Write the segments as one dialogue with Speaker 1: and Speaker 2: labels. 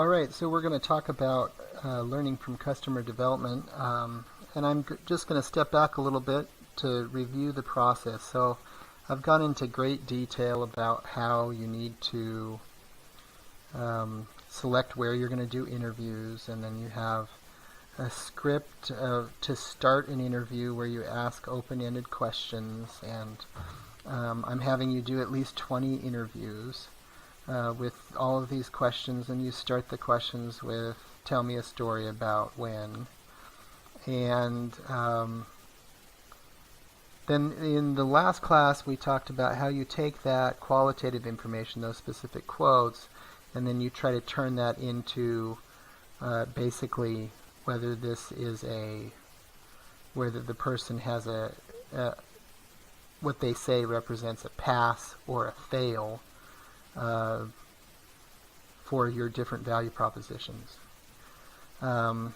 Speaker 1: All right, so we're going to talk about learning from customer development, and I'm just going to step back a little bit to review the process. So I've gone into great detail about how you need to select where you're going to do interviews, and then you have a script to start an interview where you ask open-ended questions, and I'm having you do at least 20 interviews with all of these questions, and you start the questions with tell me a story about when. And then in the last class we talked about how you take that qualitative information, those specific quotes, and then you try to turn that into basically whether the person has what they say represents a pass or a fail for your different value propositions. Now,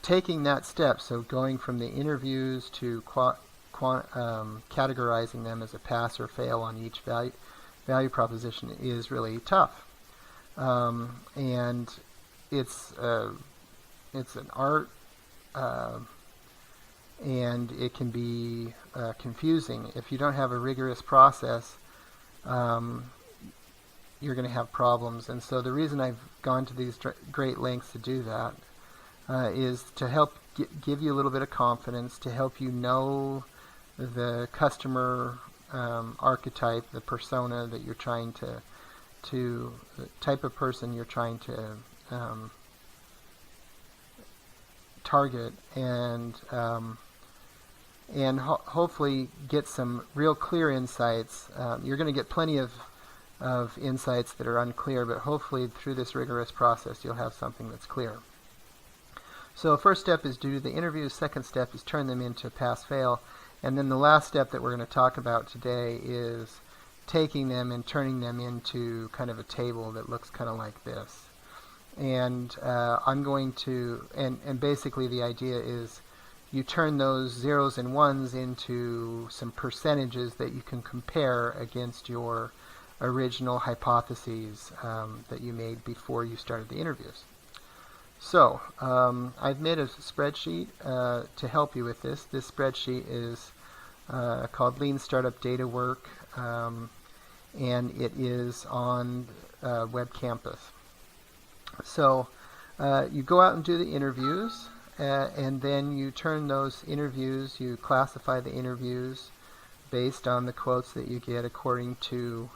Speaker 1: taking that step, so going from the interviews to categorizing them as a pass or fail on each value proposition is really tough, and it's an art, and it can be confusing if you don't have a rigorous process. You're going to have problems. And so the reason I've gone to these great lengths to do that is to help give you a little bit of confidence, to help you know the customer archetype, the persona that you're trying to the type of person you're trying to target, and hopefully get some real clear insights. You're going to get plenty of insights that are unclear, but hopefully through this rigorous process you'll have something that's clear. So first step is do the interviews, second step is turn them into pass-fail, and then the last step that we're going to talk about today is taking them and turning them into kind of a table that looks kind of like this. And I'm going to, and basically the idea is you turn those zeros and ones into some percentages that you can compare against your original hypotheses that you made before you started the interviews. So I've made a spreadsheet to help you with this. This spreadsheet is called Lean Startup Data Work, and it is on Web Campus. So you go out and do the interviews, and then you turn those interviews, you classify the interviews based on the quotes that you get according to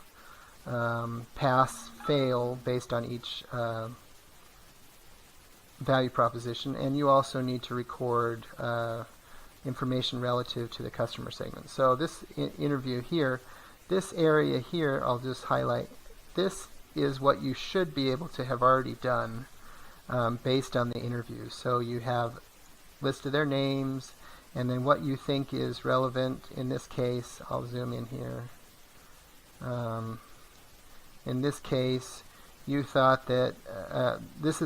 Speaker 1: pass, fail, based on each value proposition, and you also need to record information relative to the customer segment. So this interview here, this area here, I'll just highlight. This is what you should be able to have already done based on the interview. So you have listed their names, and then what you think is relevant. In this case, I'll zoom in here. In this case, you thought that this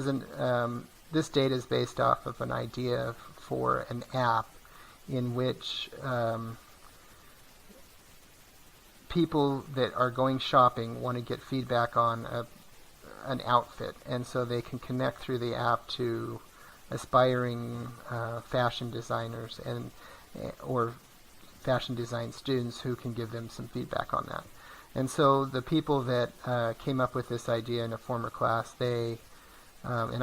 Speaker 1: data is based off of an idea for an app in which people that are going shopping want to get feedback on an outfit, and so they can connect through the app to aspiring fashion designers or fashion design students who can give them some feedback on that. And so the people that came up with this idea in a former class, and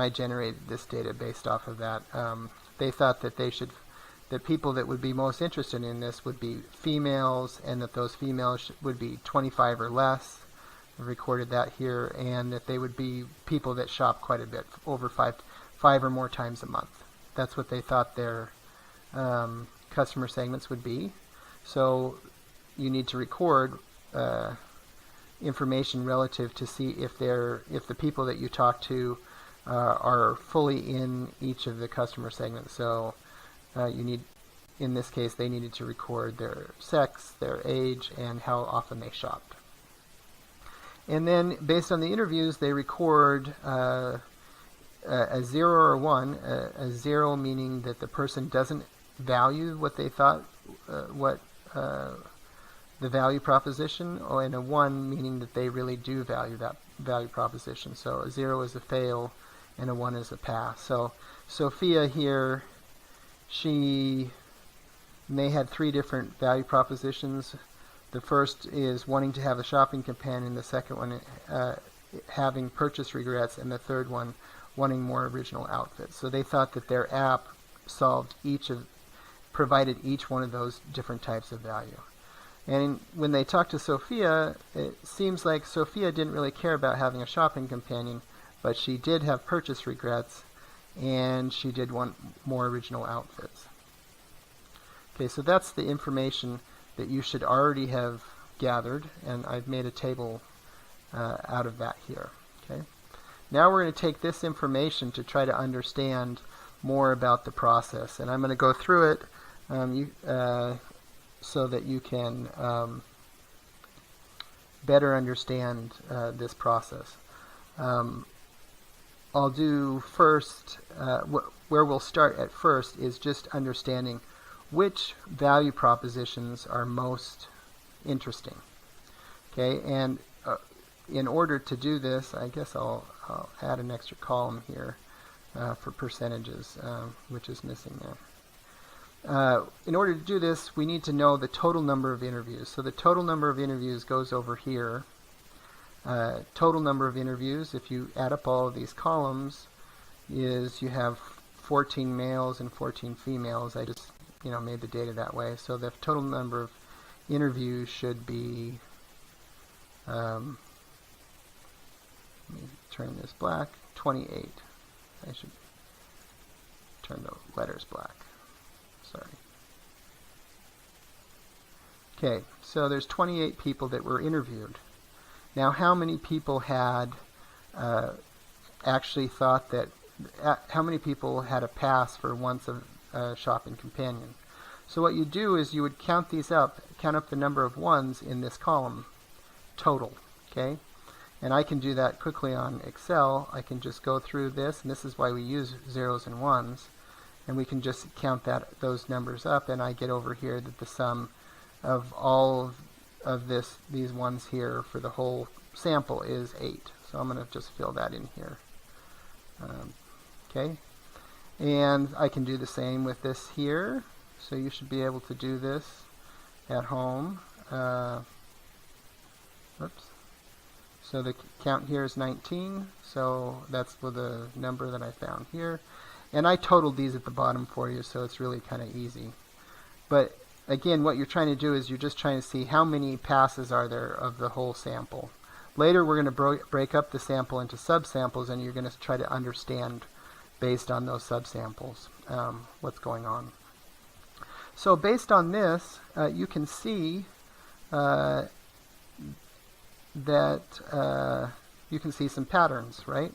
Speaker 1: I generated this data based off of that, they thought that that people that would be most interested in this would be females, and that those females would be 25 or less. I recorded that here, and that they would be people that shop quite a bit, over five or more times a month. That's what they thought their customer segments would be. So you need to record information relative to see if the people that you talk to are fully in each of the customer segments. So you need, in this case, they needed to record their sex, their age, and how often they shopped. And then based on the interviews, they record a 0 or a 1, a 0 meaning that the person doesn't value what they thought, the value proposition, and a 1 meaning that they really do value value proposition. So a 0 is a fail and a 1 is a pass. So Sophia here, she may have 3 different value propositions. The first is wanting to have a shopping companion, the second one having purchase regrets, and the third one wanting more original outfits. So they thought that their app provided each one of those different types of value. And when they talked to Sophia, it seems like Sophia didn't really care about having a shopping companion, but she did have purchase regrets, and she did want more original outfits. Okay, so that's the information that you should already have gathered, and I've made a table out of that here. Okay. Now we're going to take this information to try to understand more about the process, and I'm going to go through it so that you can better understand this process. I'll do first, where we'll start at first is just understanding which value propositions are most interesting. Okay, and in order to do this, I guess I'll add an extra column here for percentages, which is missing there. In order to do this, we need to know the total number of interviews. So the total number of interviews goes over here. Total number of interviews, if you add up all of these columns, is you have 14 males and 14 females. I just made the data that way. So the total number of interviews should be, let me turn this black, 28. I should turn the letters black. Sorry. Okay, so there's 28 people that were interviewed. Now, how many people had actually thought that, how many people had a pass for once a shopping companion? So what you do is you would count these up, count up the number of ones in this column, total, okay? And I can do that quickly on Excel. I can just go through this, and this is why we use zeros and ones, and we can just count those numbers up, and I get over here that the sum of all of these ones here for the whole sample is 8. So I'm going to just fill that in here. Okay, and I can do the same with this here. So you should be able to do this at home. Oops. So the count here is 19. So that's for the number that I found here. And I totaled these at the bottom for you, so it's really kind of easy. But again, what you're trying to do is you're just trying to see how many passes are there of the whole sample. Later we're going to break up the sample into subsamples, and you're going to try to understand based on those subsamples what's going on. So based on this, you can see that you can see some patterns, right?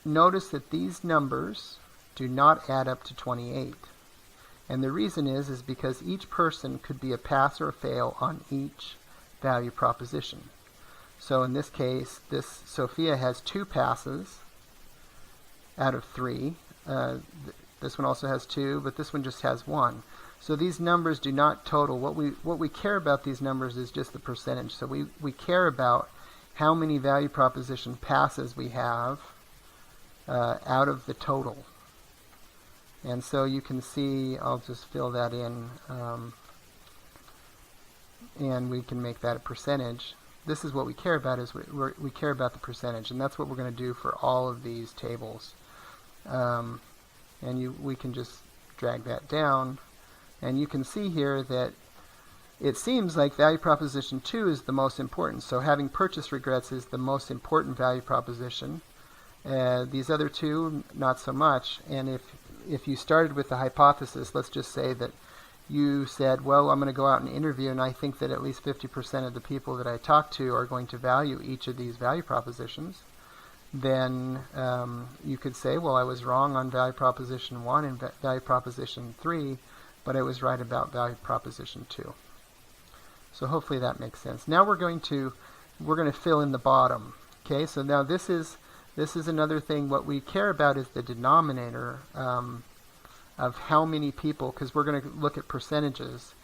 Speaker 1: Notice that these numbers do not add up to 28. And the reason is because each person could be a pass or a fail on each value proposition. So in this case, this Sophia has 2 passes out of 3. This one also has 2, but this one just has 1. So these numbers do not total. What we care about these numbers is just the percentage. So we care about how many value proposition passes we have out of the total. And so you can see, I'll just fill that in, and we can make that a percentage. This is what we care about, is we care about the percentage, and that's what we're going to do for all of these tables. We can just drag that down, and you can see here that it seems like value proposition 2 is the most important. So having purchase regrets is the most important value proposition. These other 2, not so much. And if you started with the hypothesis, let's just say that you said, well, I'm going to go out and interview, and I think that at least 50% of the people that I talk to are going to value each of these value propositions, then you could say, well, I was wrong on value proposition 1 and value proposition 3, but I was right about value proposition 2. So hopefully that makes sense. Now we're going to fill in the bottom. Okay, so now this is another thing. What we care about is the denominator of how many people, because we're going to look at percentages.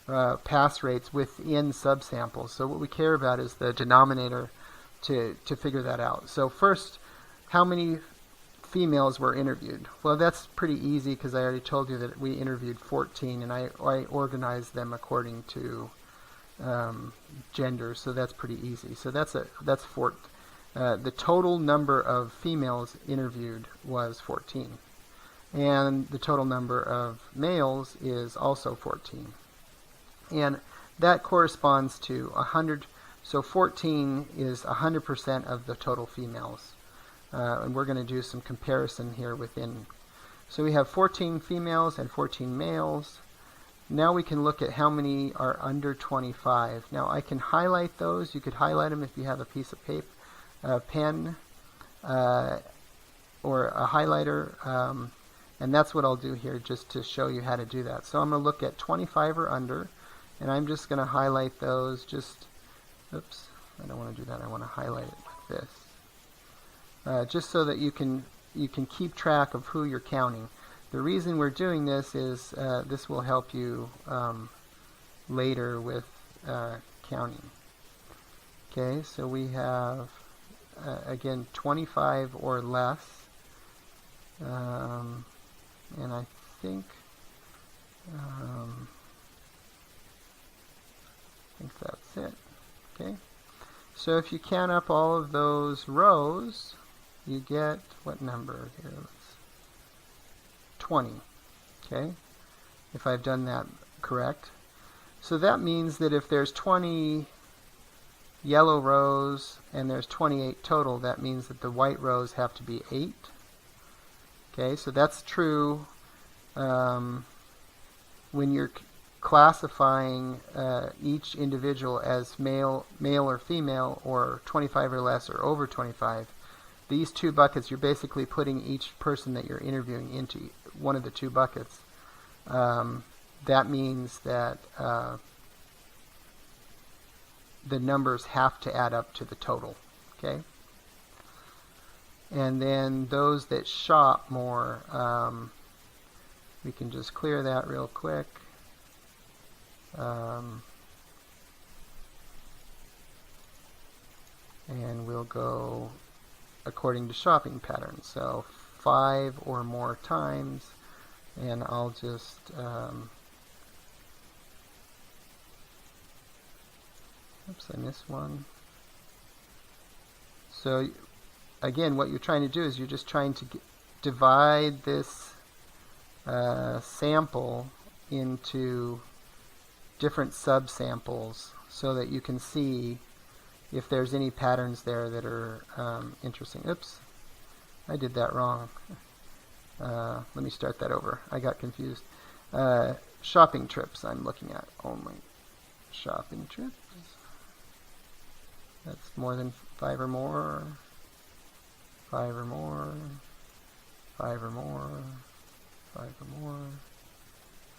Speaker 1: pass rates within subsamples. So what we care about is the denominator to figure that out. So first, how many females were interviewed? Well, that's pretty easy because I already told you that we interviewed 14, and I organized them according to gender, so that's pretty easy. So that's the total number of females interviewed was 14, and the total number of males is also 14, and that corresponds to 100. So 14 is 100% of the total females. And we're going to do some comparison here within. So we have 14 females and 14 males. Now we can look at how many are under 25. Now I can highlight those. You could highlight them if you have a piece of paper, a pen, or a highlighter. And that's what I'll do here just to show you how to do that. So I'm going to look at 25 or under, and I'm just going to highlight those. Oops, I don't want to do that. I want to highlight it like this. Just so that you can keep track of who you're counting. The reason we're doing this is this will help you later with counting. Okay, so we have again 25 or less, and I think that's it. Okay, so if you count up all of those rows, you get what number here? 20. Okay, if I've done that correct. So that means that if there's 20 yellow rows and there's 28 total, that means that the white rows have to be 8. Okay, so that's true when you're classifying each individual as male or female, or 25 or less, or over 25. These two buckets, you're basically putting each person that you're interviewing into one of the two buckets. That means that the numbers have to add up to the total. Okay, and then those that shop more, we can just clear that real quick. And we'll go according to shopping patterns. So 5 or more times, and I'll just oops, I missed one. So again, what you're trying to do is you're just trying to divide this sample into different subsamples so that you can see if there's any patterns there that are interesting. Oops, I did that wrong. Let me start that over. I got confused. Shopping trips I'm looking at only. Shopping trips. That's more than 5 or more. 5 or more. 5 or more. 5 or more.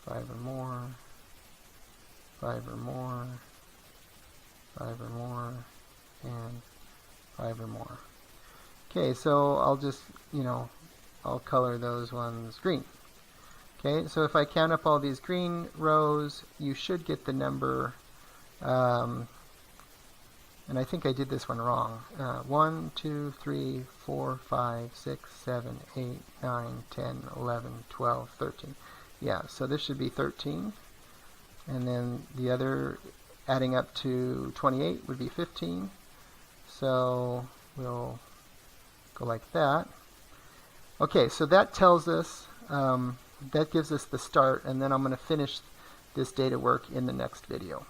Speaker 1: 5 or more. 5 or more. 5 or more. And 5 or more. Okay, so I'll just, I'll color those ones green. Okay, so if I count up all these green rows, you should get the number, and I think I did this one wrong. 1, 2, 3, 4, 5, 6, 7, 8, 9, 10, 11, 12, 13. Yeah, so this should be 13. And then the other, adding up to 28, would be 15. So we'll go like that. Okay, so that tells us, that gives us the start, and then I'm going to finish this data work in the next video.